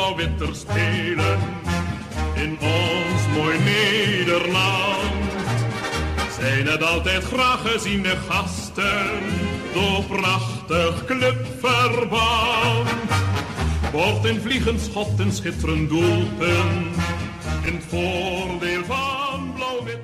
blauw-wit er spelen in ons mooi Nederland. Zijn het altijd graag geziene gasten door prachtig clubverband. Wordt in vliegend schot en schitterend doelpunt in het voordeel van blauw-wit.